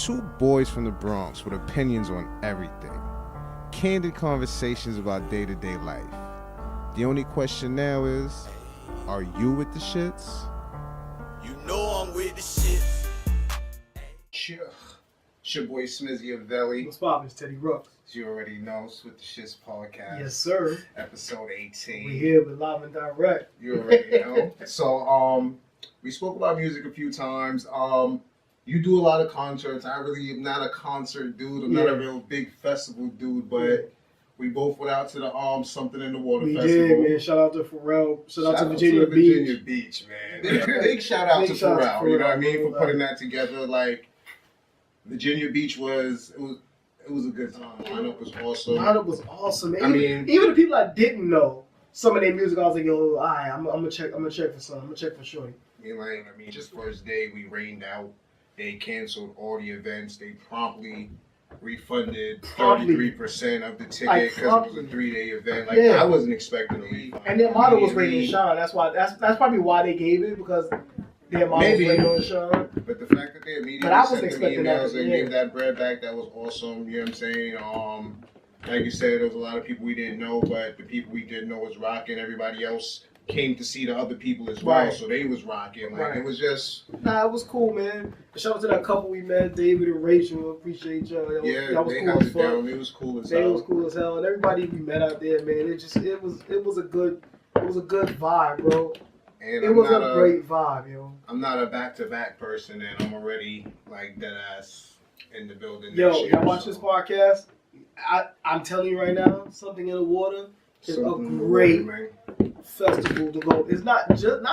Two boys from the Bronx with opinions on everything. Candid conversations about day-to-day life. The only question now is, are you with the shits? You know I'm with the shits. It's your boy Smizzy-Teddy. What's poppin', it's Teddy Rooks. You already know, it's with the shits podcast. Yes, sir. Episode 18. We here with live and direct. You already know. So, we spoke about music a few times. You do a lot of concerts. I really am not a concert dude. I'm not a real big festival dude, but we both went out to the Something in the Water we Festival. did, man. Shout out to Pharrell. Shout out to Virginia Beach. Virginia Beach, man. Big shout out to Pharrell. You know what I mean? For putting that together. Like, Virginia Beach was a good time. The lineup was awesome. Lineup was awesome, man. Even the people I didn't know, some of their music, I was like, yo, all right, I'm gonna check for some. I'm gonna check for sure. Just first day we rained out. They canceled all the events. They promptly refunded 33% of the ticket because it was a 3-day event. I wasn't expecting a refund. And their motto was Rain and Shine. That's probably why they gave it, because their motto was Rain and Shine. But the fact that they immediately sent them emails and gave that bread back, that was awesome. You know what I'm saying? Like you said, there was a lot of people we didn't know, but the people we did know was rocking. Everybody else came to see the other people as well, so they was rocking. It was just... Nah, it was cool, man. Shout out to that couple we met, David and Rachel. Appreciate y'all. That was they cool held as it fuck. down. It was cool as hell. They was cool as hell, and everybody we met out there, man. It was a good vibe, bro. And it was a great vibe, yo. I'm not a back-to-back person, and I'm already dead ass in the building. Yo, y'all watch this podcast? I'm telling you right now, Something in the Water is a great festival to go. It's not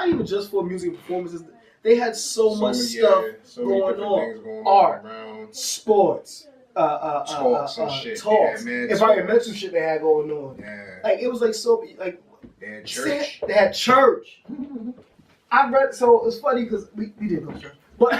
even just for music performances. They had so much stuff going on. Art, sports, talks and shit. Talks. Yeah, environmental shit they had going on. Yeah. It was they had church. They had church. I read, so it's funny because we didn't go to church, but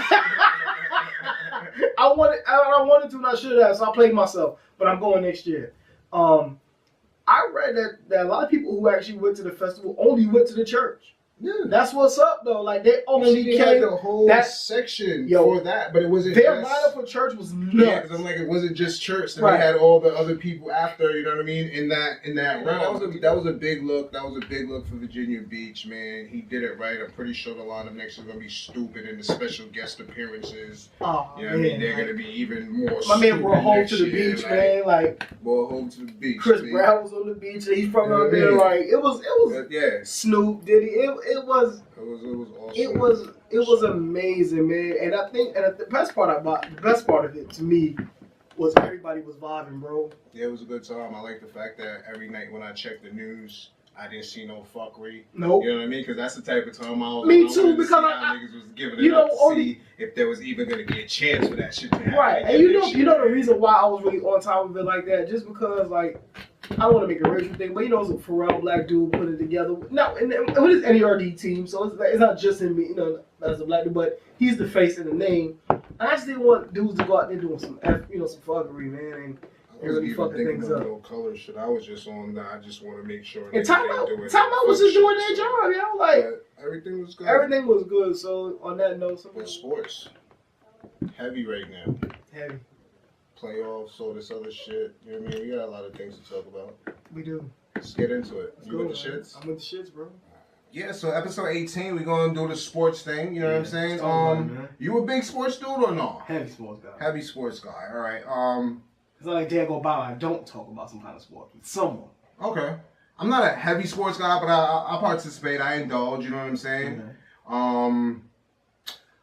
I wanted to, and I should have, so I played myself. But I'm going next year. I read that a lot of people who actually went to the festival only went to the church. Yeah. That's what's up, though. They only came the whole section for that, but it wasn't their lineup for church was nuts. Yeah, because it wasn't just church. They had all the other people after, you know what I mean, in that round. That was a big look. That was a big look for Virginia Beach, man. He did it right. I'm pretty sure the lineup next year is gonna be stupid, and the special guest appearances. Oh, you know what I mean? They're gonna be even more. My man brought home to the beach, man. Brought home to the beach. Chris Brown was on the beach. And he's from out there. It was Snoop Diddy. It was awesome. It was amazing, man. And I think, the best part of it to me was everybody was vibing, bro. Yeah, it was a good time. I like the fact that every night when I checked the news, I didn't see no fuckery. Nope. You know what I mean? Because that's the type of time I was. Me too. Because niggas was giving it up to see if there was even going to be a chance for that shit to happen. Right, and you know the reason why I was really on top of it like that, just because I don't want to make a racial thing, but it's a Pharrell black dude put it together. No, and it was NERD team, so it's not just him, as a black dude, but he's the face and the name. And I just didn't want dudes to go out there doing some fuckery, man, and really fucking things up. No color shit. I was just on that. I just want to make sure. And Time Out was just doing their job, But everything was good. Everything was good. So on that note, but sports heavy right now. Heavy. Playoffs, all this other shit. You know what I mean? We got a lot of things to talk about. We do. Let's get into it. You with the shits? I'm with the shits, bro. Yeah, so episode 18, we're going to do the sports thing. You know what I'm saying? You a big sports dude or no? Heavy sports guy. Heavy sports guy. All right. It's not like day go by I don't talk about some kind of sport with someone. Okay. I'm not a heavy sports guy, but I participate. I indulge. You know what I'm saying? Okay.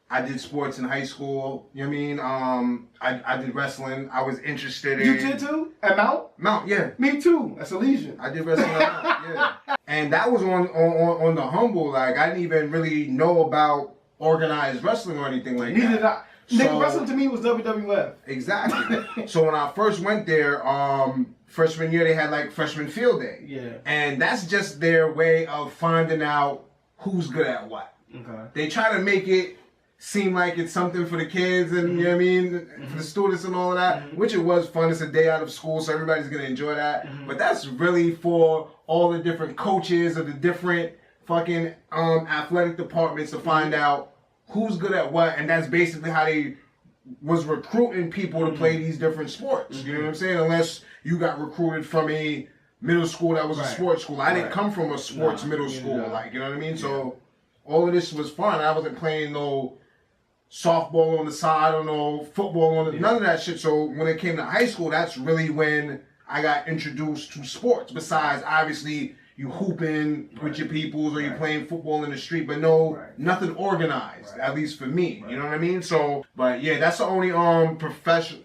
I did sports in high school. You know what I mean? I did wrestling. I was interested in... You did too? At Mount? Mount, yeah. Me too. That's a legion. I did wrestling at Mount, yeah. And that was on the humble. I didn't even really know about organized wrestling or anything like that. Neither did I. So, wrestling to me was WWF. Exactly. So when I first went there, freshman year, they had freshman field day. Yeah. And that's just their way of finding out who's good at what. Okay. They try to make it seem like it's something for the kids and, you know what I mean, for the students and all of that, which it was fun. It's a day out of school, so everybody's going to enjoy that. But that's really for all the different coaches of the different fucking athletic departments to find out who's good at what, and that's basically how they was recruiting people to play these different sports. You know what I'm saying? Unless you got recruited from a middle school that was a sports school. I didn't come from a sports middle school. Like, you know what I mean? Yeah. So all of this was fun. I wasn't playing no softball on the side or no football on the, none of that shit. So when it came to high school, that's really when I got introduced to sports. Besides, obviously, you hooping with your peoples or you playing football in the street, but nothing organized, at least for me. You know what I mean? So, but yeah, that's the only professional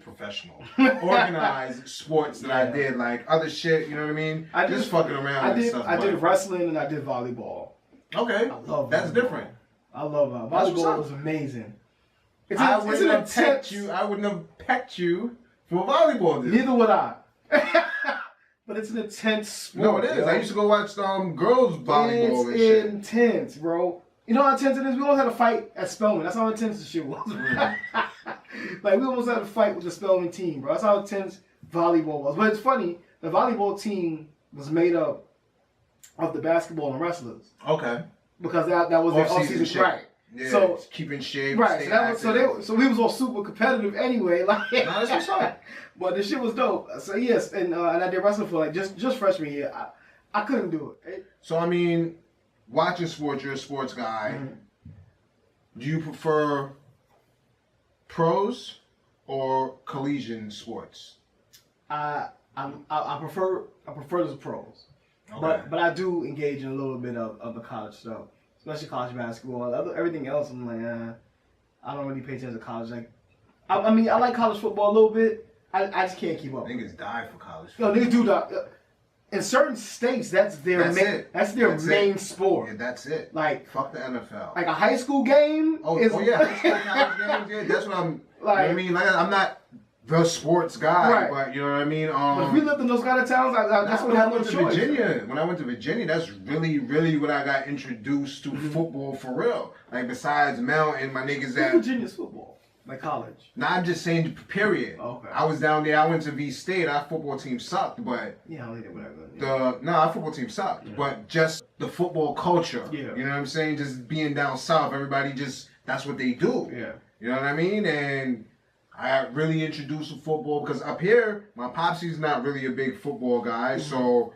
organized sports that I did. Like other shit, you know what I mean? Just fucking around and stuff. I did wrestling and I did volleyball. Okay, I love that's volleyball. different. I love volleyball. Was amazing. I wouldn't have pecked you. I wouldn't have pecked you for volleyball. Neither would I. But it's an intense sport. No, it is. Yo. I used to go watch girls volleyball and shit. It's intense, bro. You know how intense it is? We almost had a fight at Spelman. That's how intense the shit was. Like, we almost had a fight with the Spelman team, bro. That's how intense volleyball was. But it's funny, the volleyball team was made up of the basketball and wrestlers. Okay. Because that was their off-season shit. Right. Yeah, so keeping shape. Right. So we was all super competitive anyway. Like, that's what's up. But the shit was dope. So yes, and I did wrestling for like just freshman year. I couldn't do it. So I mean, watching sports, you're a sports guy. Mm-hmm. Do you prefer pros or collegiate sports? I prefer the pros. Okay. But I do engage in a little bit of the college stuff. Especially college basketball. Everything else, I'm like, I don't really pay attention to college. Like, I mean, I like college football a little bit. I just can't keep up. Niggas die for college football. No, niggas do die. In certain states, that's their main sport. Yeah, that's it. Like, fuck the NFL. Like a high school game. Oh yeah, high school college games. Yeah, that's what I'm. Like, you know what I mean, like, I'm not the sports guy, but you know what I mean. But if we lived in those kind of towns, that's what I went to Virginia. When I went to Virginia, that's really, really what I got introduced to football for real. Like besides Mel and my niggas at Virginia's football, like college. Nah, I'm just saying period. Okay. I was down there. I went to V State. Our football team sucked, but yeah, I did whatever. Our football team sucked, but just the football culture. Yeah. You know what I'm saying? Just being down south, everybody that's what they do. Yeah. You know what I mean? And I got really introduced to football because up here, my popsy's not really a big football guy, so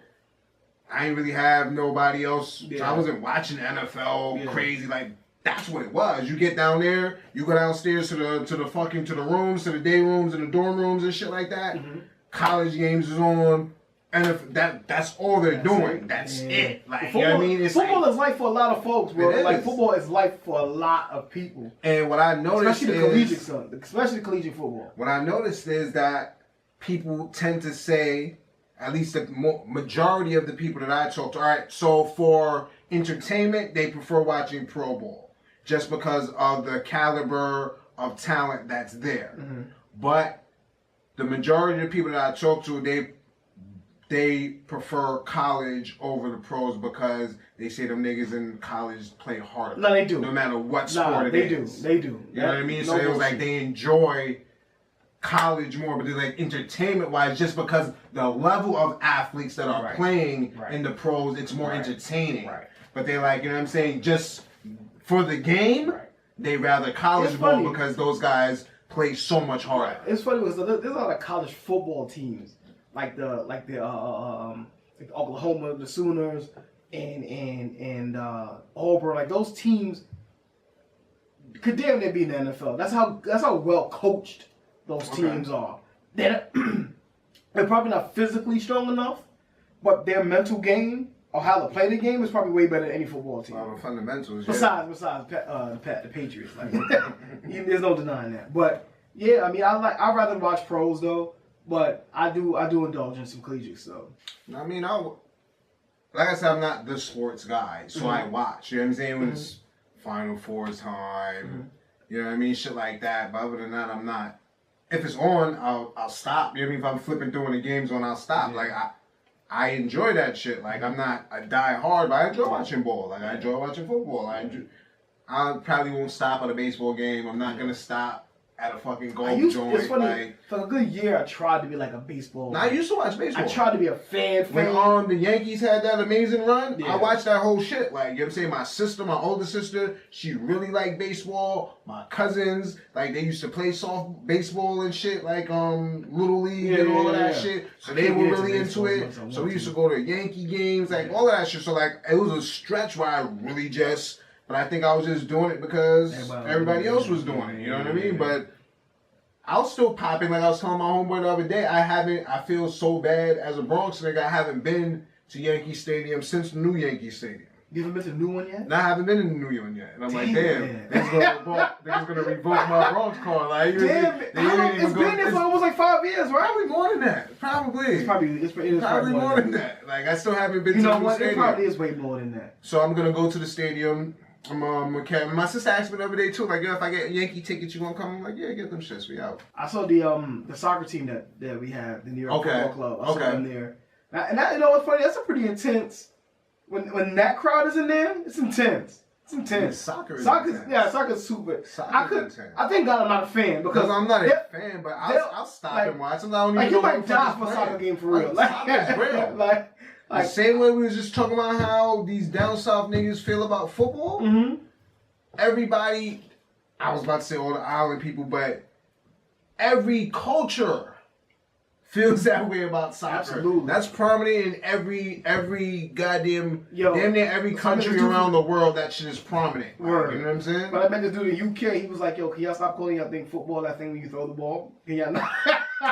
I ain't really have nobody else. Yeah. So I wasn't watching NFL crazy. Like, that's what it was. You get down there, you go downstairs to the rooms, to the day rooms and the dorm rooms and shit like that. Mm-hmm. College games is on. And if that's all they're doing. That's it. Like, football, you know what I mean? Football is life for a lot of folks, bro. Like, football is life for a lot of people. And what I noticed especially collegiate football. What I noticed is that people tend to say, at least the majority of the people that I talk to, all right, so for entertainment, they prefer watching Pro Bowl just because of the caliber of talent that's there. Mm-hmm. But the majority of the people that I talk to, they prefer college over the pros because they say them niggas in college play harder. No, they do. No matter what sport it is. They do. You know what I mean? So it was like they enjoy college more, but they're like entertainment-wise, just because the level of athletes that are playing in the pros, it's more entertaining. Right. But they're like, you know what I'm saying, just for the game, they rather college ball because those guys play so much harder. It's funny because there's a lot of college football teams. Like the Oklahoma, the Sooners, and Auburn, like those teams could damn near be in the NFL. That's how well coached those teams are. They're probably not physically strong enough, but their mental game or how to play the game is probably way better than any football team. Fundamentals. Besides the Patriots, like there's no denying that. But yeah, I mean, I'd rather watch pros though. But I do indulge in some collegiate stuff. I mean, like I said, I'm not the sports guy, so I watch. You know what I'm saying? When it's Final Fours time, you know what I mean? Shit like that. But other than that, I'm not. If it's on, I'll stop. You know what I mean? If I'm flipping through and the game's on, I'll stop. Like I enjoy that shit. Like I'm not a die hard, but I enjoy watching ball. Like I enjoy watching football. I probably won't stop at a baseball game. I'm not gonna stop at a fucking golf joint. It's funny, like, for a good year, I tried to be like a baseball. I used to watch baseball. I tried to be a fan. When the Yankees had that amazing run, I watched that whole shit. Like, you know what I'm saying? My sister, my older sister, she really liked baseball. My cousins, like, they used to play baseball and shit, like Little League and all of that shit. So they were really into it. So we used to go to Yankee games, like all of that shit. So like, it was a stretch where I really just, but I think I was just doing it because everybody else was doing it. You know what I mean? But I was still popping. Like I was telling my homeboy the other day, I feel so bad as a Bronx nigga. I haven't been to Yankee Stadium since the new Yankee Stadium. You haven't been to the new one yet? No, I haven't been in the new one yet. And I'm like, damn, niggas gonna revoke my Bronx card. Like, it's been there for almost like 5 years, right? Probably more than that. Probably. It's probably more than that. Like, I still haven't been to the new stadium. It probably is way more than that. So I'm gonna go to the stadium. My sister asked me the other day too, like, yo, if I get Yankee tickets, you gonna come? I'm like, yeah, get them shits. We out. I saw the soccer team that we have, the New York Football Club. I saw them there. And that, you know what's funny? That's a pretty intense. When that crowd is in there, it's intense. It's intense. Soccer's super. Intense. I think God, I'm not a fan because I'm not a fan, but I'll stop and watch. I don't even you might die for a soccer game for real. Soccer's real. Like the same way we was just talking about how these down south niggas feel about football. Mm-hmm. Everybody, I was about to say all the island people, but every culture feels that way about soccer. Absolutely. That's prominent in every goddamn, damn near every country around the world. That shit is prominent. Word. You know what I'm saying? But I met this dude in UK. He was like, yo, can y'all stop calling y'all thing football, that thing when you throw the ball? Can y'all not?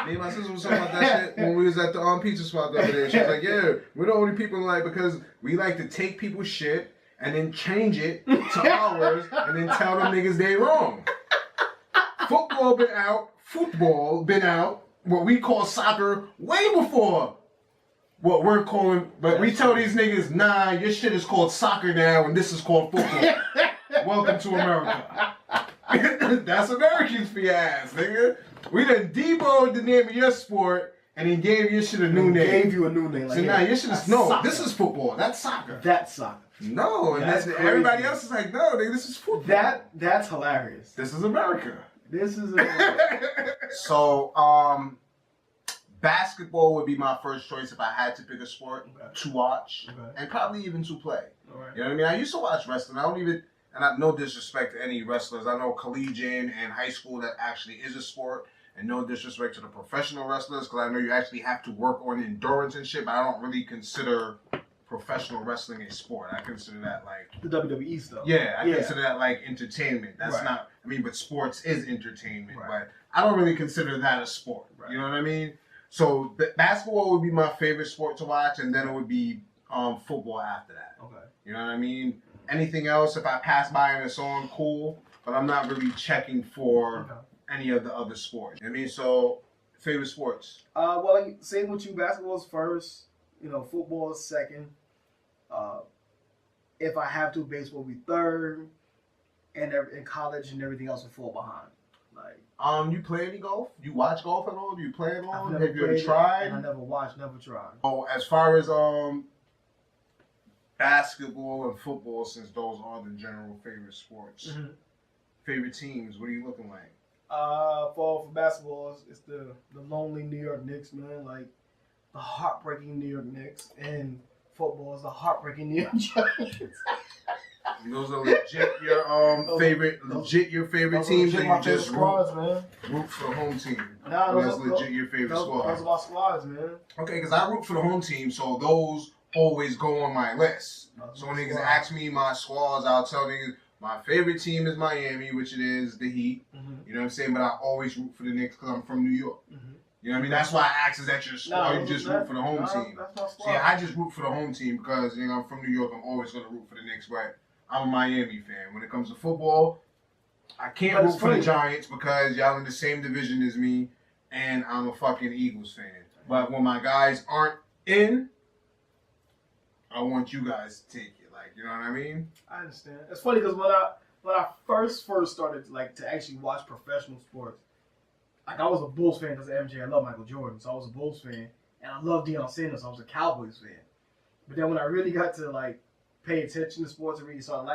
Me and my sister was talking about that shit when we was at the pizza spot the other day. She was like, yeah, we're the only people like, because we like to take people's shit and then change it to ours and then tell them niggas they wrong. Football been out. What we call soccer way before what we're calling, but we tell these niggas, nah, your shit is called soccer now and this is called football. Welcome to America. That's Americans for your ass, nigga. We done deboed the name of your sport and then gave your shit a new name. Gave you a new name. Like, so now your shit is, this is football. That's soccer. That's soccer. No, and everybody else is like, no, nigga, this is football. That's hilarious. This is America. This is So, basketball would be my first choice if I had to pick a sport to watch and probably even to play. You know what I mean? I used to watch wrestling. And no disrespect to any wrestlers. I know collegiate and high school that actually is a sport. And no disrespect to the professional wrestlers, because I know you actually have to work on endurance and shit, but I don't really consider professional wrestling a sport. I consider that like the WWE stuff. Yeah, I consider that like entertainment. That's not, I mean, but sports is entertainment, but I don't really consider that a sport. You know what I mean? So basketball would be my favorite sport to watch, and then it would be football after that. Okay. You know what I mean? Anything else, if I pass by and it's on, cool, but I'm not really checking for any of the other sports. I mean, so favorite sports? Well, like, same with you. Basketball's first. You know, football is second. If I have to, baseball will be third, and in college and everything else will fall behind. Like, you play any golf? You watch golf at all? Do you play at all? Have you ever tried? I never watched, never tried. Oh, as far as basketball and football, since those are the general favorite sports, favorite teams, what are you looking like? For basketball, it's the lonely New York Knicks, man. Like, the heartbreaking New York Knicks, and football is the heartbreaking New York Giants. Those are legit your favorite teams, and you just root for the home team. That's legit your favorite squad. Those are my squads, man. Okay, because I root for the home team, so those always go on my list. So when niggas ask me my squads, I'll tell niggas my favorite team is Miami, which it is, the Heat. You know what I'm saying? But I always root for the Knicks because I'm from New York. You know what I mean? That's why I asked, is that your squad? You just root for the home team. That's my squad. See, I just root for the home team because, you know, I'm from New York. I'm always going to root for the Knicks, but I'm a Miami fan. When it comes to football, I can't root for the Giants because y'all in the same division as me, and I'm a fucking Eagles fan. But when my guys aren't in, I want you guys to take it. Like, you know what I mean? I understand. It's funny because when I first started to actually watch professional sports, like, I was a Bulls fan because of MJ. I love Michael Jordan, so I was a Bulls fan, and I love Deion Sanders, so I was a Cowboys fan. But then when I really got to like pay attention to sports and really started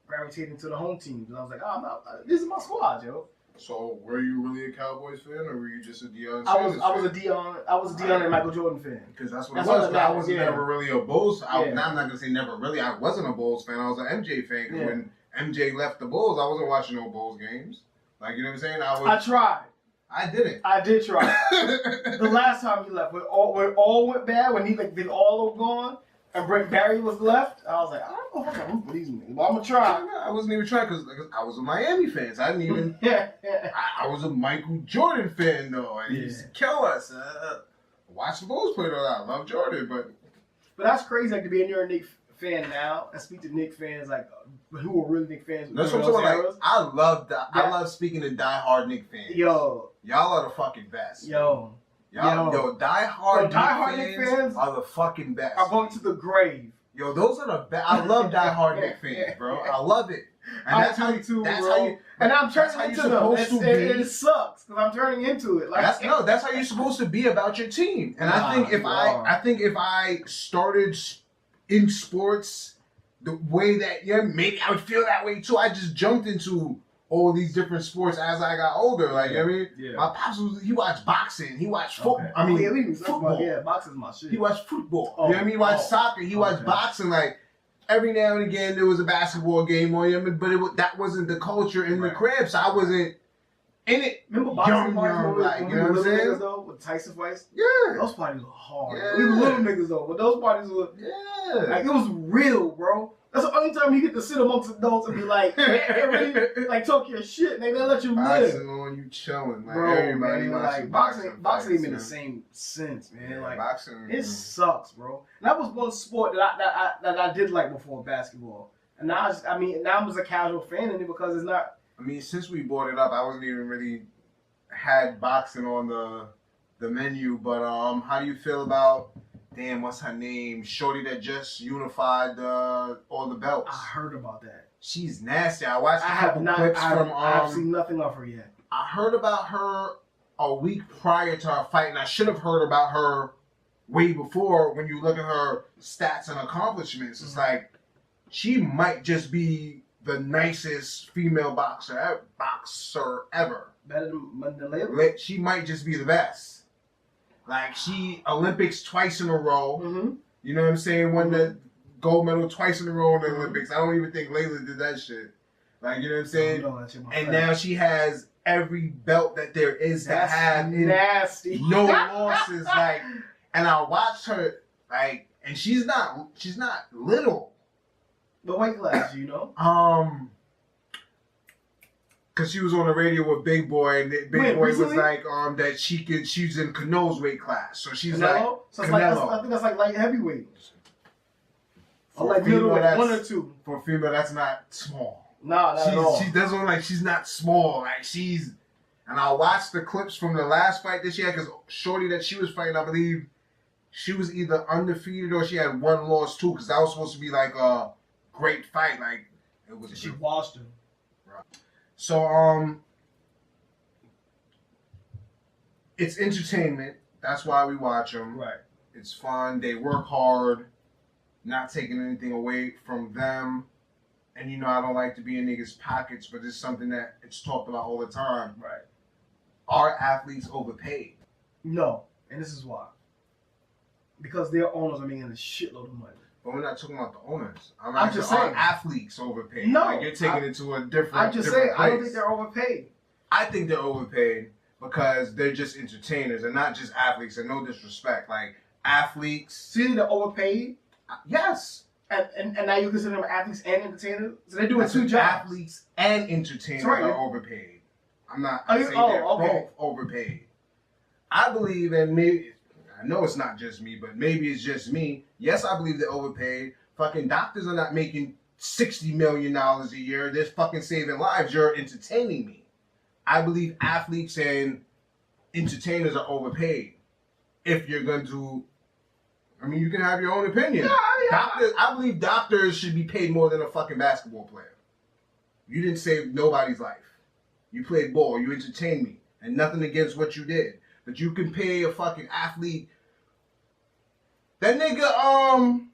gravitating to the home teams, and I was like, oh, this is my squad, yo. So, were you really a Cowboys fan, or were you just a Deion Sanders fan? I was a Deion and Michael Jordan fan. Because that's what it was. I was never really a Bulls. Now I'm not gonna say never really. I wasn't a Bulls fan. I was an MJ fan. Because when MJ left the Bulls, I wasn't watching no Bulls games. Like, you know what I'm saying? I tried. I didn't. I did try. The last time he left, when it all went bad, when they all were gone, and Brent Barry was left, I was like, I don't know if I can root for these niggas, but I'm gonna try. I wasn't even trying because I was a Miami fan. So I didn't even. I was a Michael Jordan fan though, and he used to kill us. Watch the Bulls play though. I love Jordan, but that's crazy. Like to be a New York Knicks fan now and speak to Knicks fans like who are really Knicks fans. That's what I'm talking about. Like, I love speaking to diehard Knicks fans. Yo, y'all are the fucking best. Yo, diehard Knicks fans are the fucking best. I'm going to the grave. Yo, those are the best. I love diehard Knicks fans, bro. I love it. And that's how you too, bro. And I'm turning into them. It sucks because I'm turning into it. Like that's how you're supposed to be about your team. And I think if I started in sports the way that maybe I would feel that way too. I just jumped into all these different sports as I got older. Like, I mean, my pops he watched boxing, he watched football. Okay. I mean, football. Yeah, boxing's my shit. He watched football. You know what I mean? He watched soccer. He watched boxing. Like, every now and again, there was a basketball game on, but that wasn't the culture in the crib, so I wasn't in it. Remember boxing parties like, you know what I'm saying? Niggas, though, with Tyson fights? Yeah. Those parties were hard. Yeah. We were little niggas, though, but those parties were, like, it was real, bro. That's the only time you get to sit amongst adults and be like, like talk your shit, and they let you live. Boxing on you chilling, like, bro, everybody man, like boxing ain't in the same sense, man. Yeah, like boxing, it sucks, bro. And that was one sport that I did like before basketball, and now I'm just a casual fan in it because it's not. I mean, since we brought it up, I wasn't even really had boxing on the menu, but how do you feel about? Damn, what's her name? Shorty that just unified all the belts. I heard about that. She's nasty. I watched a couple clips from. I have seen nothing of her yet. I heard about her a week prior to her fight, and I should have heard about her way before. When you look at her stats and accomplishments, it's like she might just be the nicest female boxer ever. Better than Layla? She might just be the best. Like, she Olympics twice in a row. Mm-hmm. You know what I'm saying? Won the gold medal twice in a row in the Olympics. I don't even think Layla did that shit. Like, you know what I'm saying? And now she has every belt that there is to have. Nasty. No losses. Like, and I watched her, like, and she's not little. The weight class, you know? Cause she was on the radio with Big Boy, and Big Boy was like, that she's in Cano's weight class, so she's Canelo? So it's like, I think that's like light heavyweight. Or like middleweight, 1 or 2. For a female, that's not small. Nah, not at all. She doesn't look like she's not small. Like, she's, and I watched the clips from the last fight that she had, cause Shorty that she was fighting, I believe, she was either undefeated or she had 1 loss too, cause that was supposed to be like a great fight. Like, it was. She washed him. Right. So, it's entertainment. That's why we watch them. Right. It's fun. They work hard, not taking anything away from them. And, you know, I don't like to be in niggas' pockets, but it's something that it's talked about all the time. Right. Are athletes overpaid? No. And this is why. Because their owners are making a shitload of money. But we're not talking about the owners. I'm just saying. Are athletes overpaid? No. Like, you're taking it to a different I'm just saying, I don't think they're overpaid. I think they're overpaid because they're just entertainers. They're not just athletes, and no disrespect. Like, athletes. See, they're overpaid? Yes. And now you consider them athletes and entertainers? So they're doing 2 jobs. Athletes and entertainers are overpaid. I'm not saying they're both overpaid. I believe, and maybe, I know it's not just me, but maybe it's just me. Yes, I believe they're overpaid. Fucking doctors are not making $60 million a year. They're fucking saving lives. You're entertaining me. I believe athletes and entertainers are overpaid. If you're going to, I mean, you can have your own opinion. Doctors, I believe doctors should be paid more than a fucking basketball player. You didn't save nobody's life. You played ball. You entertained me. And nothing against what you did. But you can pay a fucking athlete. That nigga,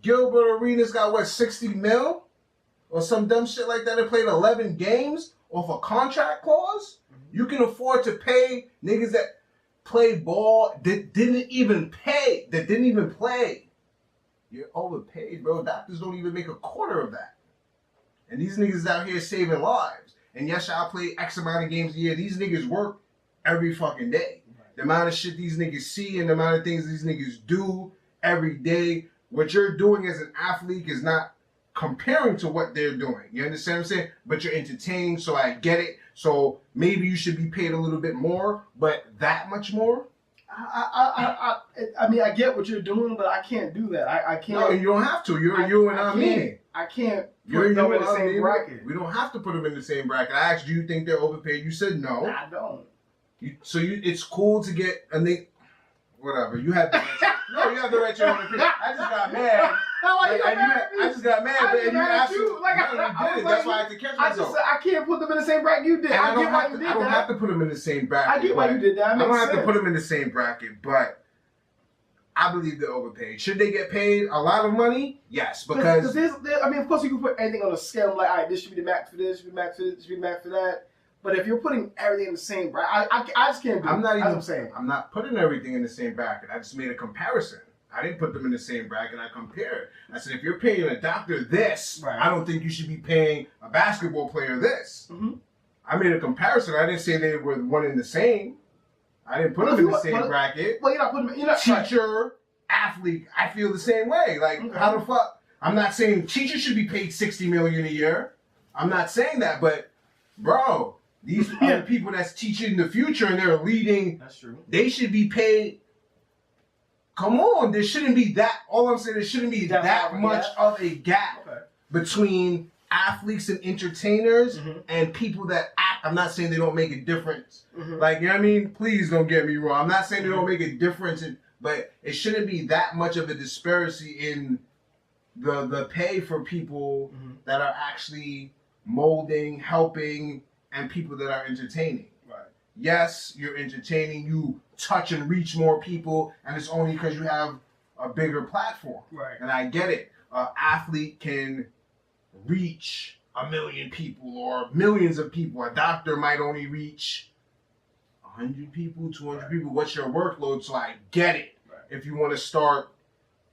Gilbert Arenas got what, 60 mil? Or some dumb shit like that. They played 11 games. off a contract clause, you can afford to pay niggas that play ball that didn't even play. You're overpaid, bro. Doctors don't even make a quarter of that. And these niggas out here saving lives. And yes, y'all play X amount of games a year. These niggas work every fucking day. The amount of shit these niggas see and the amount of things these niggas do every day. What you're doing as an athlete is not comparing to what they're doing. You understand what I'm saying? But you're entertaining, so I get it. So maybe you should be paid a little bit more, but that much more? I mean, I get what you're doing, but I can't do that. I can't. No, you don't have to. You're you and I mean. I can't put them in the same bracket. We don't have to put them in the same bracket. I asked, do you think they're overpaid? You said no. I don't. It's cool to get a nigga. Whatever. You have the right to. No, you have the right to your own opinion. I just got mad. I just got mad. I you asked you. Like, no, you did it. That's why I had to catch myself. I just said I can't put them in the same bracket you did. I get why you did that. I don't have to put them in the same bracket. I get why you did that. I don't have to put them in the same bracket, but I believe they're overpaid. Should they get paid a lot of money? Yes, because I mean, of course, you can put anything on a scale. Like, all right, this should be the max for this. This should be the max for this. This should be the max for that. But if you're putting everything in the same bracket, I just can't do it. I'm not putting everything in the same bracket. I just made a comparison. I didn't put them in the same bracket. I compared. I said, if you're paying a doctor this, I don't think you should be paying a basketball player this. Mm-hmm. I made a comparison. I didn't say they were one and the same. I didn't put them in the same bracket. Well, you're not putting them. Teacher, athlete. I feel the same way. Like, how the fuck? I'm not saying teachers should be paid $60 million a year. I'm not saying that, but bro. These other people that's teaching the future and they're leading. That's true. They should be paid. Come on, there shouldn't be that. All I'm saying, there shouldn't be that much of a gap between athletes and entertainers and people that act. I'm not saying they don't make a difference. Like, you know what I mean? Please don't get me wrong. I'm not saying they don't make a difference, but it shouldn't be that much of a disparity in the pay for people that are actually molding, helping, and people that are entertaining. Right. Yes, you're entertaining. You touch and reach more people, and it's only because you have a bigger platform. Right. And I get it. An athlete can reach 1 million people or millions of people. A doctor might only reach 100 people, 200 people. What's your workload? So I get it. Right. If you want to start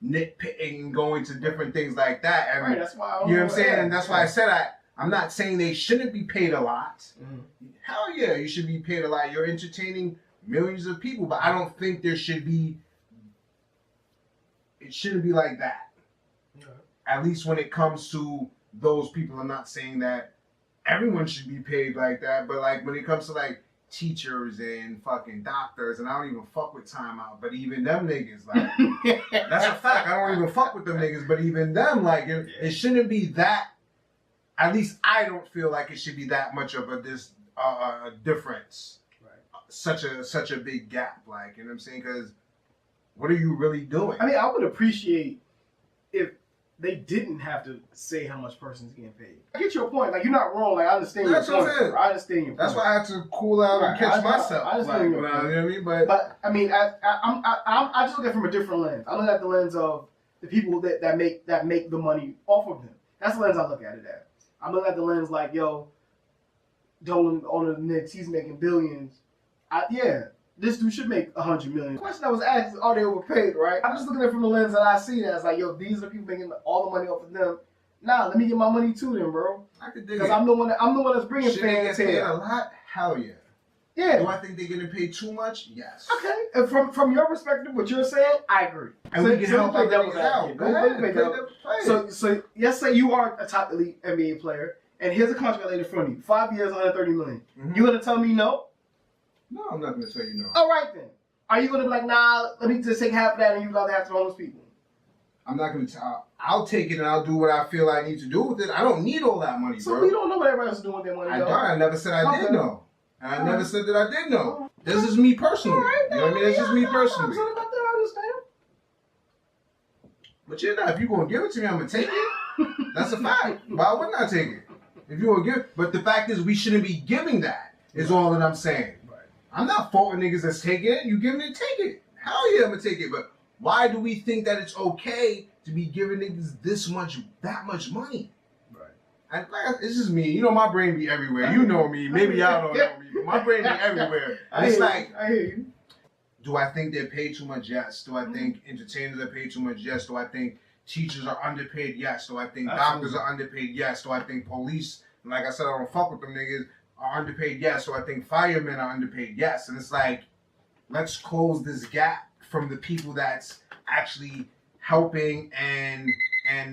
nitpicking and going to different things like that. And that's why you know what I'm saying? And that's why I said I'm not saying they shouldn't be paid a lot. Hell yeah, you should be paid a lot. You're entertaining millions of people, but I don't think it shouldn't be like that. At least when it comes to those people, I'm not saying that everyone should be paid like that, but like when it comes to like teachers and fucking doctors, and I don't even fuck with timeout, but even them niggas, like, that's a fact. I don't even fuck with them niggas, but even them, like, it shouldn't be that. At least I don't feel like it should be that much of a difference, such a big gap. Like, you know what I'm saying? Because what are you really doing? I mean, I would appreciate if they didn't have to say how much person's getting paid. I get your point. Like, you're not wrong. Like, I understand your point. I understand your point. That's why I had to cool out and catch myself. I understand your point. You know what I mean? But I mean, I just look at it from a different lens. I look at the lens of the people that make the money off of them. That's the lens I look at it at. I look at the lens like, yo, Dolan on the Knicks, he's making billions. This dude should make 100 million. The question I was asked is, are they overpaid, right? I'm just looking at it from the lens that I see that as like, yo, these are people making all the money off of them. Nah, let me get my money too then, bro. I could dig it. Because I'm the one that's bringing fans here. Should they get paid a lot? Hell yeah. Yeah. Do I think they're getting paid too much? Yes. Okay. And from your perspective, what you're saying, I agree. And we can help our niggas out. Go ahead. So let's say you are a top elite NBA player, and here's a contract laid in front of you. 5 years, $130 million. You gonna tell me no? No, I'm not gonna tell you no. All right then. Are you gonna be like, nah, let me just take half of that and you love half to homeless people? I'm not gonna tell. I'll take it and I'll do what I feel I need to do with it. I don't need all that money, bro. So we don't know what everybody else is doing with their money, though. I never said I did know. And I never said that I did know. This is me personally. You know what I mean? This is me personally. I understand. But if you're gonna give it to me, I'm gonna take it. That's a fact. Why wouldn't I take it? If you gonna give, but the fact is, we shouldn't be giving that. Is all that I'm saying. Right. I'm not faulting niggas that's taking it. You giving it, take it. Hell yeah, I'm gonna take it. But why do we think that it's okay to be giving niggas that much money? Right. It's just me. You know, my brain be everywhere. You know me. Maybe y'all don't know me, but my brain be everywhere. It's like, I hear you. Do I think they're paid too much? Yes. Do I think entertainers are paid too much? Yes. Do I think teachers are underpaid? Yes. Do I think doctors are underpaid? Yes. Do I think police, like I said, I don't fuck with them niggas, are underpaid? Yes. Do I think firemen are underpaid? Yes. And it's like, let's close this gap from the people that's actually helping and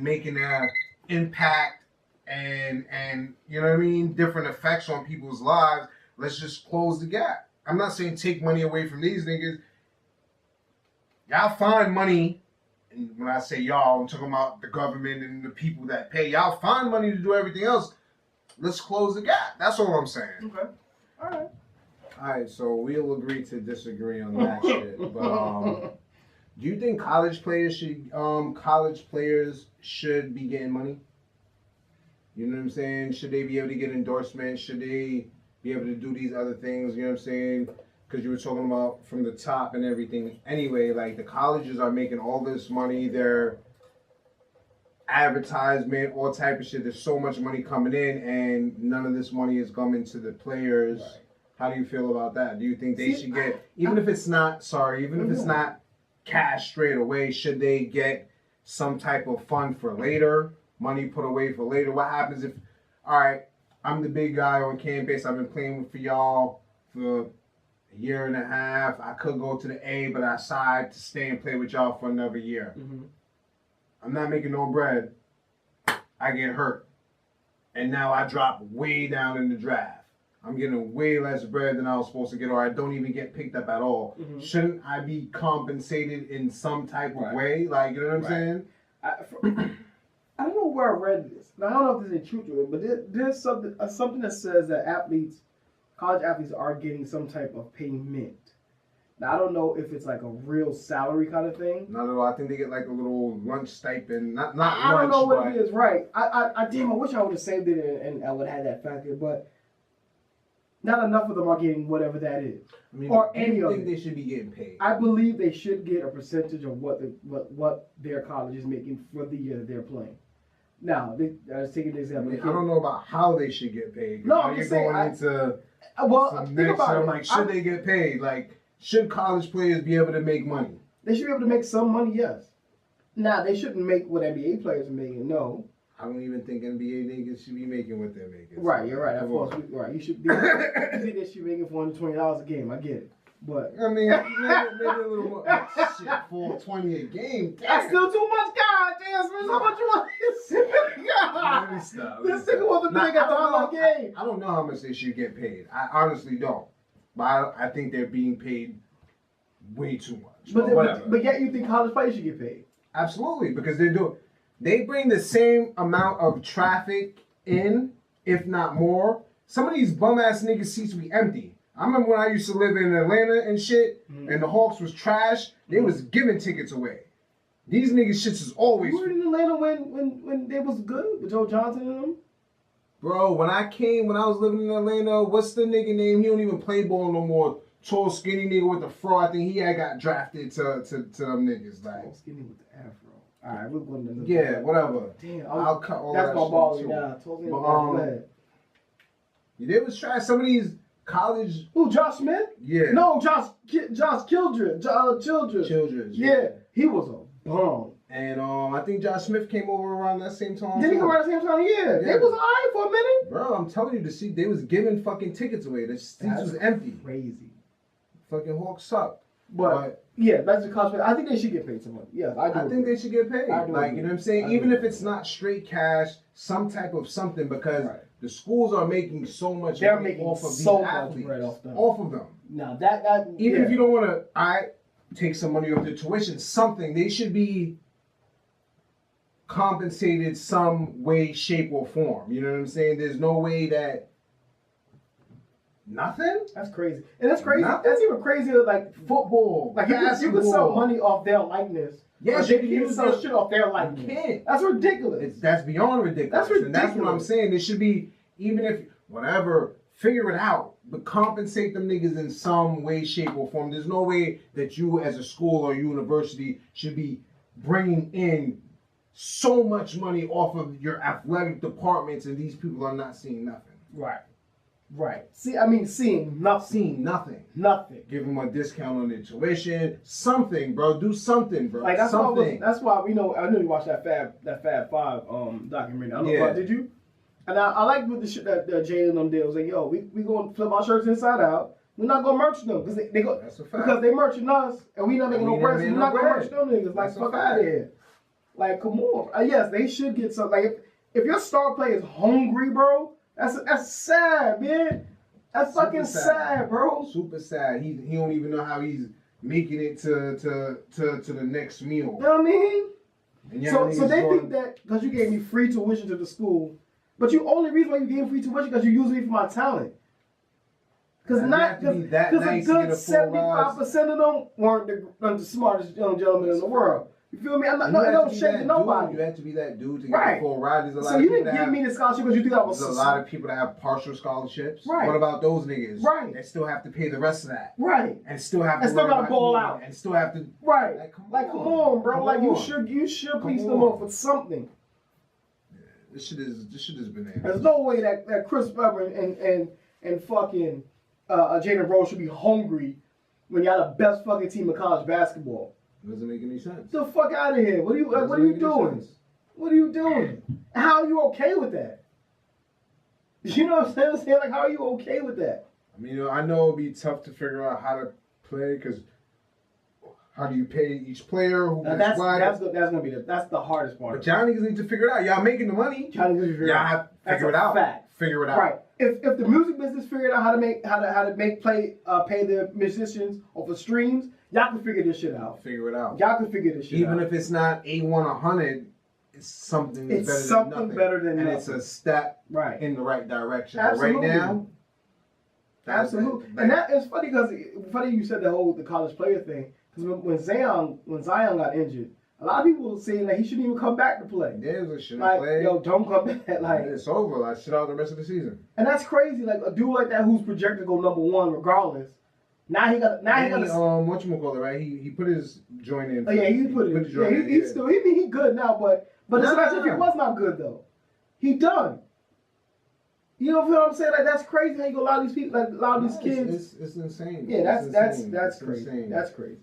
making an impact and you know what I mean, different effects on people's lives. Let's just close the gap. I'm not saying take money away from these niggas. Y'all find money, and when I say y'all, I'm talking about the government and the people that pay. Y'all find money to do everything else. Let's close the gap. That's all I'm saying. Okay. All right, so we'll agree to disagree on that shit. But do you think college players should be getting money? You know what I'm saying? Should they be able to get endorsements? Should they be able to do these other things? You know what I'm saying? Because you were talking about from the top and everything. Anyway, like the colleges are making all this money. Their advertisement, all type of shit. There's so much money coming in, and none of this money is coming to the players. Right. How do you feel about that? Do you think they should get, even if it's not cash straight away, should they get some type of fund for later? Money put away for later? What happens if, all right, I'm the big guy on campus. I've been playing for y'all for a year and a half. I could go to the A, but I decide to stay and play with y'all for another year. Mm-hmm. I'm not making no bread. I get hurt. And now I drop way down in the draft. I'm getting way less bread than I was supposed to get, or I don't even get picked up at all. Mm-hmm. Shouldn't I be compensated in some type of way? Like, you know what I'm saying? I don't know where I read this. Now, I don't know if there's any truth to it, but there's something that says that college athletes are getting some type of payment. Now, I don't know if it's like a real salary kind of thing. Not at all. I think they get like a little lunch stipend. Not I don't know what it is, right. I wish I would have saved it and I would have had that factor, but not enough of them are getting whatever that is. I mean, or any of it. They should be getting paid. I believe they should get a percentage of what their college is making for the year that they're playing. Now, I was taking an example. I don't know about how they should get paid. No, I'm just saying. Should they get paid? Like, should college players be able to make money? They should be able to make some money, yes. Now, they shouldn't make what NBA players are making, no. I don't even think NBA niggas should be making what they're making. Right, you're right. Of course, right. You should be. You think they should be making $420 a game. I get it, but I mean, maybe a little more. Shit, $420 a game. Damn. That's still too much. God damn, Smith, how much you want? God, let me stop. This nigga wants to make $1 a game. I don't know how much they should get paid. I honestly don't, but I think they're being paid way too much. But yet you think college players should get paid? Absolutely, because they bring the same amount of traffic in, if not more. Some of these bum-ass niggas seats be empty. I remember when I used to live in Atlanta and shit, and the Hawks was trash, they was giving tickets away. These niggas shits is always... You were in Atlanta when they was good with Joe Johnson and them? Bro, when I was living in Atlanta, what's the nigga name? He don't even play ball no more. Tall, skinny nigga with the fro. I think he had got drafted to them niggas. Like, tall, skinny with the afro. All right, we're going to... Yeah, whatever. Damn, I'll cut all that shit. That's my ball now. Totally they was trying some of these college... Who, Josh Smith? Yeah. No, Josh Childress. Childress. Yeah, he was a bum. And I think Josh Smith came over around that same time. Did he come around the same time? Yeah. They was all right for a minute. Bro, I'm telling you, they was giving fucking tickets away. The seats was empty. Crazy. Fucking Hawks suck. But yeah, that's the college. I think they should get paid some money. Yeah, I think they should get paid. Like, you know what I'm saying? Even if it's not straight cash, some type of something, because the schools are making so much money off of these athletes. Off of them. Now that even if you don't want to, take some money off the tuition, something, they should be compensated some way, shape, or form. You know what I'm saying? There's no way that nothing? That's crazy. And that's crazy. Nothing? That's even crazier like football. Like you can sell money off their likeness. Yes, you can sell shit off their likeness. You can't. That's ridiculous. That's beyond ridiculous. That's ridiculous. And that's what I'm saying. There should be, even if, whatever, figure it out. But compensate them niggas in some way, shape, or form. There's no way that you as a school or university should be bringing in so much money off of your athletic departments, and these people are not seeing nothing. Right. Right. Seeing nothing. Nothing. Give them a discount on their tuition. Something, bro. Do something, bro. Like that's something. That's why I know you watched that Fab Five documentary. I don't know about, did you? And I like with the shit that Jay and them did. I was like, yo, we gonna flip our shirts inside out. We're not gonna merch them because they go because they merching us and we not making no bread. We're not gonna merch them niggas. Like fuck out of here. Like come on. Yes, they should get some. Like if your star player is hungry, bro. That's sad, man. That's super fucking sad, bro. Super sad. He don't even know how he's making it to the next meal. You know what I mean? And so they think that because you gave me free tuition to the school, but the only reason why you gave me free tuition because you used me for my talent. Because a good 75% of them weren't the smartest young gentlemen in the world. You feel me? I'm not no shade to nobody. You had to be that dude to get a full ride. There's a lot so of you people didn't give me the scholarship because you think I was. There's a lot of people that have partial scholarships. Right. What about those niggas? Right. They still have to pay the rest of that. Right. And still have to. And still gotta ball out. And still have to. Right. Like come on, bro. Like you should piece them up with something. Yeah, this shit is bananas. There's no way that Chris Webber and fucking Jalen Rose should be hungry when y'all the best fucking team in college basketball. Doesn't make any sense. The fuck out of here! What are you doing? What are you doing? How are you okay with that? You know what I'm saying? Like, how are you okay with that? I mean, I know it'd be tough to figure out how to play because how do you pay each player? That's gonna be that's the hardest part. But y'all niggas need to figure it out. Y'all making the money. Y'all need to figure it out. Y'all have to figure it out. Fact. Figure it out. Right. If the music business figured out how to pay the musicians off of streams, y'all can figure this shit out. Figure it out. Y'all can figure this shit out. Even if it's not A100, it's something that's better than nothing. nothing. And it's a step in the right direction. Absolutely. Right now, absolutely. And that is funny because you said the college player thing. Because when Zion got injured, a lot of people were saying that he shouldn't even come back to play. Yeah, he shouldn't play. Yo, don't come back. Like it's over. Like sit out the rest of the season. And that's crazy. Like a dude like that who's projected to go #1 regardless. Now he got whatchamacallit, right? He put his joint in. Oh yeah, he put his joint in. He's still he good now, but it's if he was not good though. He done. You know what I'm saying? Like that's crazy how you go allow these people, like allow these kids. It's insane. Yeah, that's crazy. Insane. That's crazy.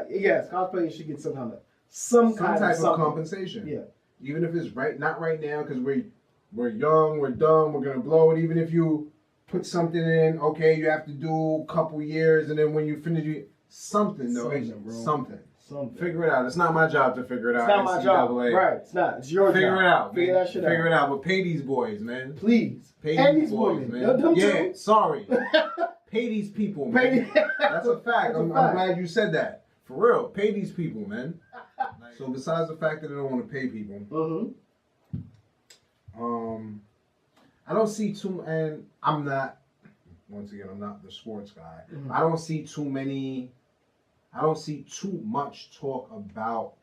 Yes, college players should get some type of compensation. Yeah. Even if it's not right now, because we're young, we're dumb, we're gonna blow it. Even if you put something in, okay, you have to do a couple years, and then when you finish, something. Something. Figure it out. It's not my job to figure it out. It's not my job. Right. It's not. It's your job. Figure it out. Figure that shit out. Figure it out. But pay these boys, man. Please. Pay these boys, man. Yeah. Sorry. Pay these people, man. That's a fact. I'm glad you said that. For real, pay these people, man. So besides the fact that I don't want to pay people, I don't see and I'm not the sports guy. I don't see too much talk about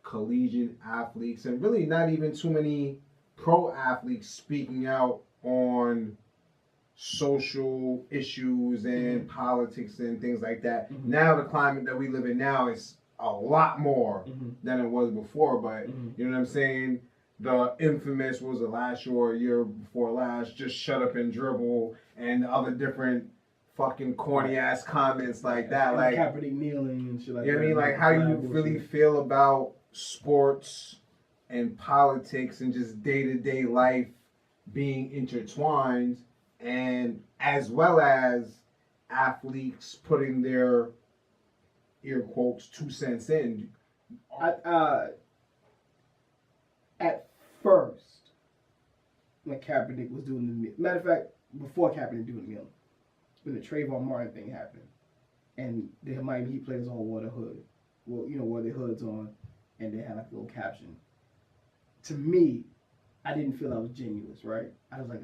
collegiate athletes and really not even too many pro athletes speaking out on social issues and politics and things like that. Now the climate that we live in now is a lot more than it was before, but you know what I'm saying? The infamous, what was it, last year or a year before last, just shut up and dribble and other different fucking corny ass comments like that. Like Kaepernick kneeling and shit like that. You know what I mean? Like how you really feel about sports and politics and just day-to-day life being intertwined, and as well as athletes putting their ear quotes 2 cents in. At first, when Kaepernick was doing the matter of fact, before Kaepernick doing the kneeling, when the Trayvon Martin thing happened, and the Miami Heat players all wore the hood, wore their hoods on, and they had like a little caption. To me, I didn't feel that was genuine, right? I was like,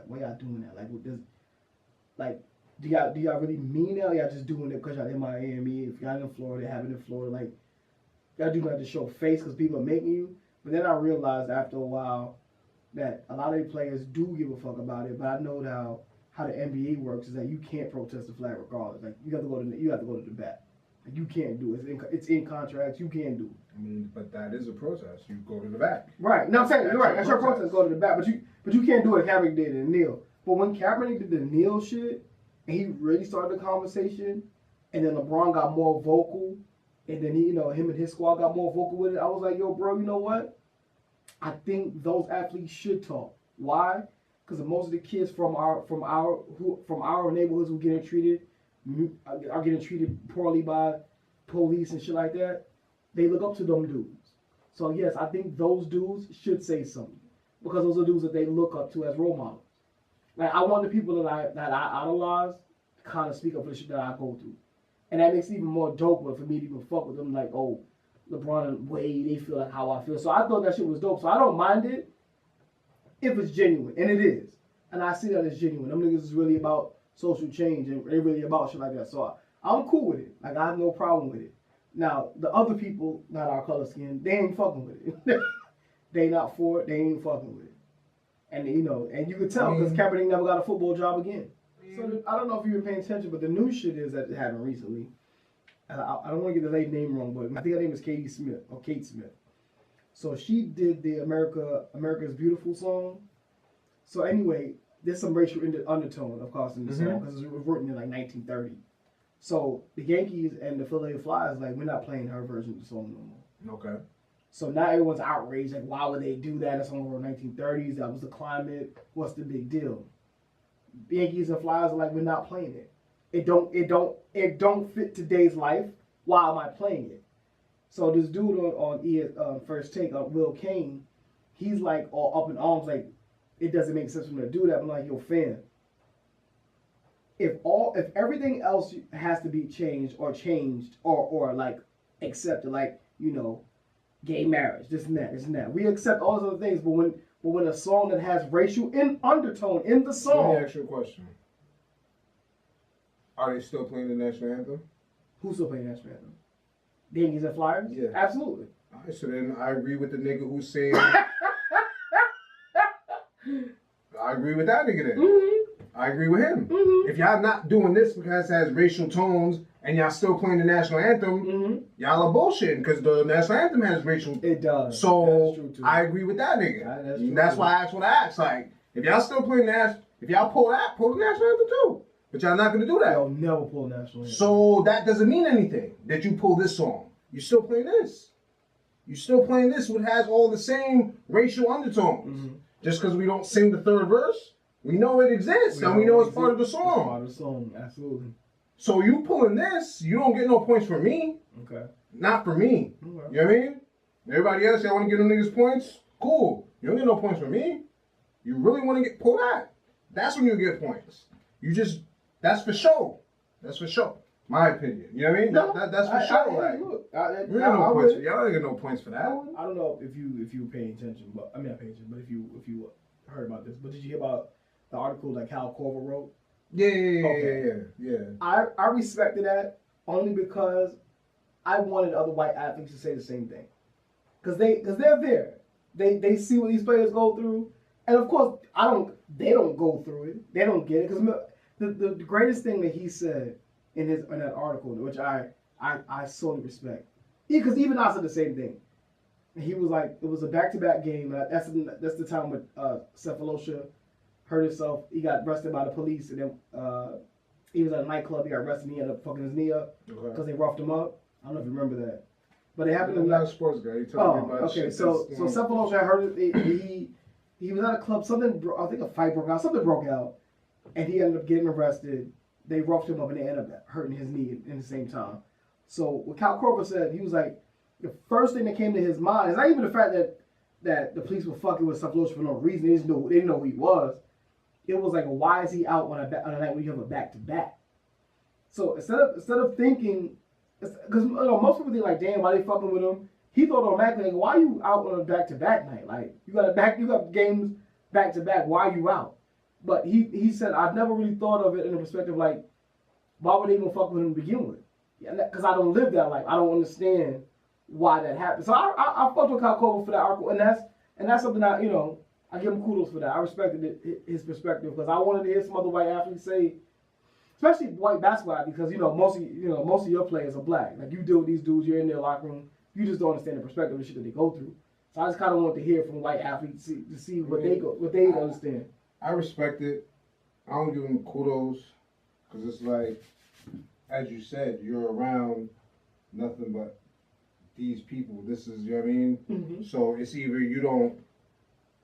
why y'all doing that? Like, do y'all really mean that? Or y'all just doing it because y'all in Miami? If y'all in Florida, have it in Florida, like, y'all do that to show face because people are making you. But then I realized after a while that a lot of the players do give a fuck about it. But I know how the NBA works is that you can't protest the flag regardless. Like you have to go to the bat. Like, you can't do it. It's in contracts. You can't do it. I mean, but that is a protest. You go to the back. Right. No, I'm saying, you're right. That's your protest. Go to the back. But you can't do what Kaepernick did and kneel. But when Kaepernick did the kneel shit, and he really started the conversation, and then LeBron got more vocal, and then him and his squad got more vocal with it, I was like, yo, bro, you know what? I think those athletes should talk. Why? Because most of the kids from our neighborhoods who are getting treated poorly by police and shit like that, they look up to them dudes. So yes, I think those dudes should say something, because those are dudes that they look up to as role models. Like, I want the people that I idolize to kind of speak up for the shit that I go through, and that makes it even more dope for me to even fuck with them. Like, oh, LeBron and Wade, they feel like how I feel. So I thought that shit was dope. So I don't mind it if it's genuine, and it is. And I see that it's genuine. Them niggas is really about social change, and they're really about shit like that. So I'm cool with it. Like, I have no problem with it. Now, the other people, not our color skin, they ain't fucking with it. They not for it. They ain't fucking with it. And and you could tell because Kaepernick never got a football job again. So I don't know if you've been paying attention, but the new shit is that it happened recently. I don't want to get the lady's name wrong, but I think her name is Kate Smith. So she did the America's Beautiful song. So anyway, there's some racial undertone, of course, in the song because it was written in like 1930. So the Yankees and the Philadelphia Flyers, like, we're not playing her version of the song no more. Okay. So now everyone's outraged, like, why would they do that? It's on the 1930s. That was the climate. What's the big deal? The Yankees and Flyers are like, we're not playing it. It don't fit today's life. Why am I playing it? So this dude on First Take, Will Kane, he's like all up in arms, like, it doesn't make sense for him to do that. I'm like, yo, fam, if everything else has to be changed or like accepted, like, gay marriage, this and that. We accept all those other things, but when a song that has racial undertone in the song. Let me ask you a question. Are they still playing the national anthem? Who's still playing the national anthem? The Yankees and Flyers? Yeah. Absolutely. All right, so then I agree with the nigga who's saying. I agree with that nigga then. Mm-hmm. I agree with him. Mm-hmm. If y'all not doing this because it has racial tones and y'all still playing the national anthem, y'all are bullshitting because the national anthem has racial. It does. So I agree with that nigga. That's why I asked what I asked. Like, if y'all still playing if y'all pull the national anthem too. But y'all not gonna do that. Y'all never pull national anthem. So that doesn't mean anything that you pull this song. You still playing this. You still playing this, which has all the same racial undertones. Just because we don't sing the third verse, we know it exists and we know it's part of the song. It's part of the song, absolutely. So you pulling this, you don't get no points for me. Okay. Not for me. Okay. You know what I mean? Everybody else, y'all want to give them niggas points? Cool. You don't get no points for me. You really want to pull that? That's when you get points. That's for show. That's for show. My opinion. You know what I mean? No, that's for show. Right? Look, you ain't no points. Y'all ain't get no points for that. I don't know if you were paying attention, but I mean not paying attention, but if you heard about this, but did you hear about the article that Cal Corver wrote? Yeah. I respected that only because I wanted other white athletes to say the same thing, because they're there. They see what these players go through, and of course they don't go through it. They don't get it because the greatest thing that he said in that article, which I solely respect, because even I said the same thing. He was like, it was a back-to-back game. That's the time when Cephalosha hurt himself. He got arrested by the police, and then he was at a nightclub. He got arrested, and he ended up fucking his knee up because they roughed him up. I don't know if you remember that, but it happened. I'm not a sports guy. You told me about okay. Shit. So Cephalosha hurt it. He was at a club. I think a fight broke out. Something broke out, and he ended up getting arrested. They roughed him up, and they ended up hurting his knee in the same time. So what Cal Corver said, he was like, the first thing that came to his mind is not even the fact that the police were fucking with Cephalosha for no reason. They didn't know who he was. It was like, why is he out on a night when you have a back-to-back? So instead of thinking, because most people think like, damn, why they fucking with him? He thought automatically, like, why are you out on a back-to-back night? Like, you got games back-to-back. Why are you out? But he said, I've never really thought of it in the perspective like, why would they even fuck with him to begin with? Because I don't live that life. I don't understand why that happened. So I fucked with Kyle Corver for that article, and that's something I give him kudos for that. I respected his perspective because I wanted to hear some other white athletes say especially white basketball, because most of your players are black. Like you deal with these dudes, you're in their locker room, you just don't understand the perspective of the shit that they go through. So I just kind of want to hear from white athletes to see what they understand. I respect it. I don't give them kudos because it's like, as you said, you're around nothing but these people. This is, you know what I mean? Mm-hmm. So it's either you don't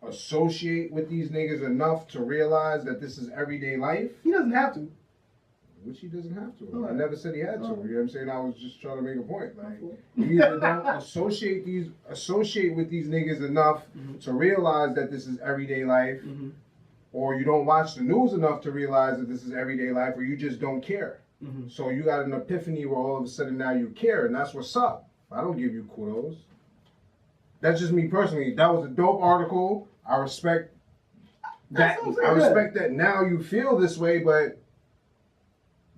associate with these niggas enough to realize that this is everyday life. He doesn't have to. Which he doesn't have to. Right. I never said he had to. You know what I'm saying? I was just trying to make a point. Like, you either don't associate with these niggas enough to realize that this is everyday life, or you don't watch the news enough to realize that this is everyday life, or you just don't care. So you got an epiphany where all of a sudden now you care, and that's what's up. I don't give you kudos. That's just me personally. That was a dope article. I respect that. I respect that now you feel this way, but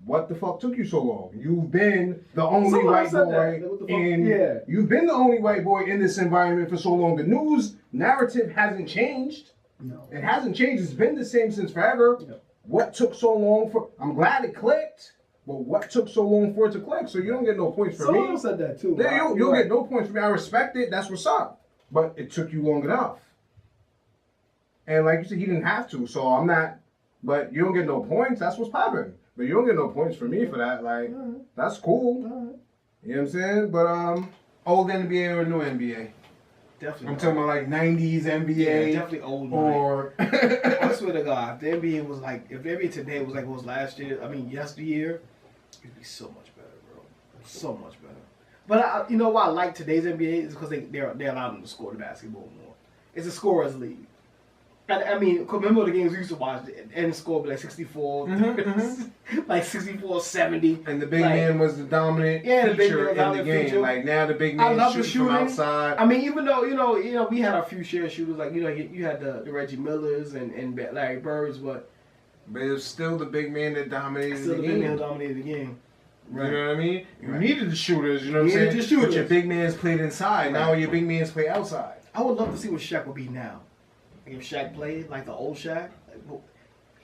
what the fuck took you so long? You've been the only white boy you've been the only white boy in this environment for so long. The news narrative hasn't changed. No. It hasn't changed. It's been the same since forever. No. What took so long for? I'm glad it clicked, but what took so long for it to click? So you don't get no points for me. Someone said that too. You'll get no points for me. I respect it. That's what's up. But it took you long enough. And like you said, he didn't have to. So I'm not. But you don't get no points. That's what's popping. But you don't get no points for me for that. Like, that's cool. You know what I'm saying? But old NBA or new NBA? Definitely. I'm talking about like 90s NBA. Yeah, definitely old. Or I swear to God, if the NBA was like, if the NBA today was like it was last year, yesteryear, it'd be so much better, bro. So much better. But you know why I like today's NBA is because they allow them to score the basketball more. It's a scorer's league. And I mean, remember the games we used to watch, and the score would be like 64, like 64-70. And the big man was the dominant feature in the game. Feature. Like now the big man shoots from outside. I mean, even though, you know, we had our few share shooters, like, you had the Reggie Millers and Larry Birds, but it was still the big man that dominated the game. Big man dominated the game. Right. You know what I mean? You needed the shooters, you know what I'm saying? But your big man's played inside. Right. Now your big man's play outside. I would love to see what Shaq would be now. If Shaq played like the old Shaq,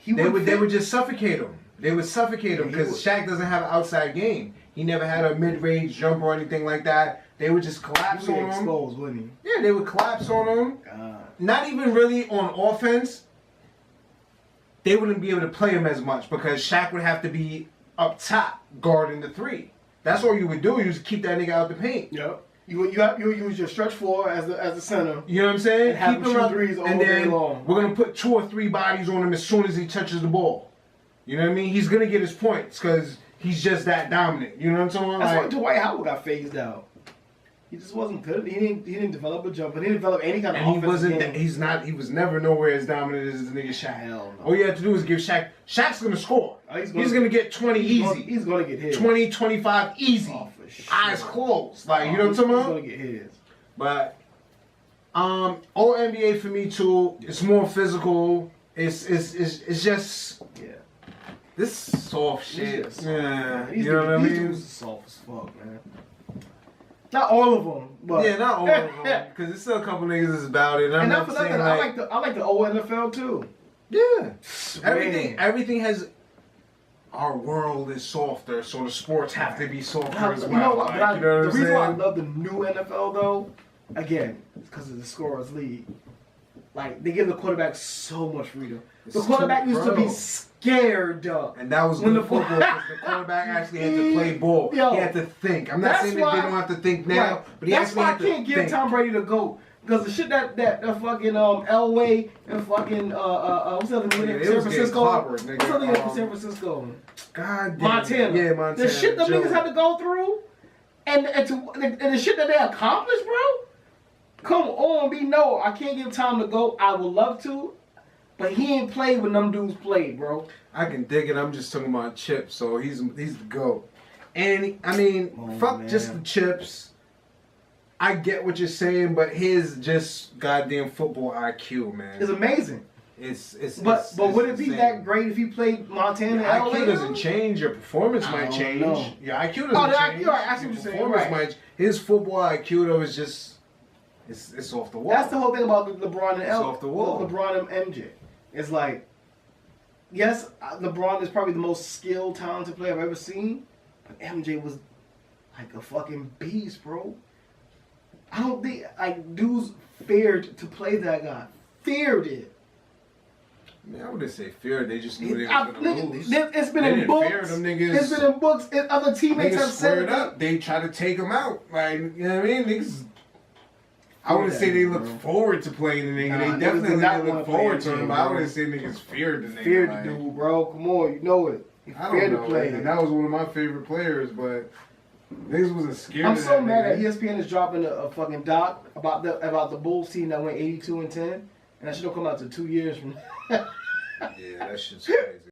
they would just suffocate him. They would suffocate him because Shaq doesn't have an outside game. He never had a mid-range jumper or anything like that. They would just collapse on him. Exposed, wouldn't he? Yeah, they would collapse on him. Not even really on offense. They wouldn't be able to play him as much because Shaq would have to be up top guarding the three. That's all you would do. You just keep that nigga out the paint. Yep. You use your stretch four as the center. You know what I'm saying? And have him shoot threes all day long. We're gonna put 2 or 3 bodies on him as soon as he touches the ball. You know what I mean? He's gonna get his points because he's just that dominant. You know what I'm saying? That's why Dwight Howard got phased out. He just wasn't good. He didn't develop a jumper. He didn't develop any kind of offensive game. He was never nowhere as dominant as this nigga Shaq. Hell no. All you have to do is give Shaq. Shaq's gonna score. He's gonna get 20 easy. He's gonna get his. 20, 25 easy. Oh, for sure. Eyes closed. Like, you know what I'm talking about? He's gonna get his. But all NBA for me too. It's more physical. It's just this soft shit. Yeah, you know what I mean? These dudes are soft as fuck, man. Not all of them, but not all of them, because there's still a couple niggas that's about it. And not for nothing, I like the old NFL too. Yeah, everything has. Our world is softer, so the sports have to be softer as well. You know what? The reason why I love the new NFL though, again, is because of the scorers league. Like, they give the quarterback so much freedom. The quarterback used to be scared. And that was good football because the quarterback actually had to play ball. He had to think. I'm not saying that they don't have to think now, but he actually had to think. That's why I can't give Tom Brady the GOAT. Because the shit that fucking Elway and fucking what's the other name in San Francisco? What's the other name in San Francisco? God damn. Montana. Yeah, Montana. The shit the niggas had to go through, and the shit that they accomplished, bro. Come on, I can't give Tom the GOAT. I would love to, but he ain't played when them dudes played, bro. I can dig it. I'm just talking about chips, so he's the GOAT. And I mean, fuck just the chips. I get what you're saying, but his just goddamn football IQ, man, is amazing. But would it be that great if he played Montana? Your IQ doesn't change. Your performance might change. Your IQ doesn't change. I see what you're saying. Right. His football IQ though is just it's off the wall. That's the whole thing about LeBron and off the wall. LeBron and MJ. It's like yes, LeBron is probably the most skilled, talented player I've ever seen, but MJ was like a fucking beast, bro. I don't think like dudes feared to play that guy. Feared it. Man, I wouldn't say fear. They just knew they was gonna lose. It's been in books. It's been in books. Other teammates have said it. Up. They try to take him out. Like, you know what I mean? Niggas. I wouldn't say they look forward to playing the nigga. They definitely didn't look forward to him. But I wouldn't say niggas feared the nigga. Feared the dude, bro. Come on, you know it. I don't know. And that was one of my favorite players, but niggas wasn't scared. I'm so mad that ESPN is dropping a fucking doc about the Bulls team that went 82-10, and that should have come out to 2 years from now. Yeah, that shit's crazy.